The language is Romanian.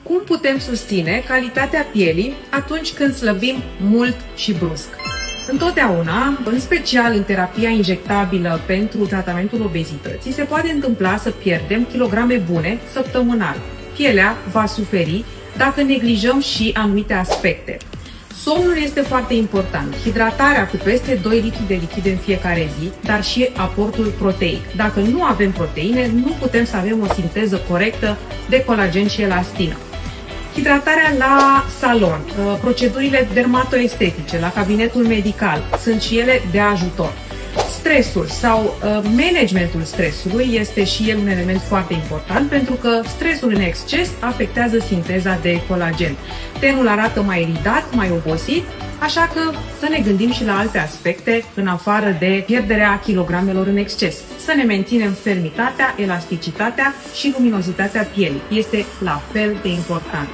Cum putem susține calitatea pielii atunci când slăbim mult și brusc? Întotdeauna, în special în terapia injectabilă pentru tratamentul obezității, se poate întâmpla să pierdem kilograme bune săptămânal. Pielea va suferi dacă neglijăm și anumite aspecte. Somnul este foarte important. Hidratarea cu peste 2 litri de lichid în fiecare zi, dar și aportul proteic. Dacă nu avem proteine, nu putem să avem o sinteză corectă de colagen și elastină. Hidratarea la salon, procedurile dermatoestetice, la cabinetul medical, sunt și ele de ajutor. Stresul sau managementul stresului este și el un element foarte important, pentru că stresul în exces afectează sinteza de colagen. Tenul arată mai iritat, mai obosit, așa că să ne gândim și la alte aspecte în afară de pierderea kilogramelor în exces. Să ne menținem fermitatea, elasticitatea și luminozitatea pielii. Este la fel de important.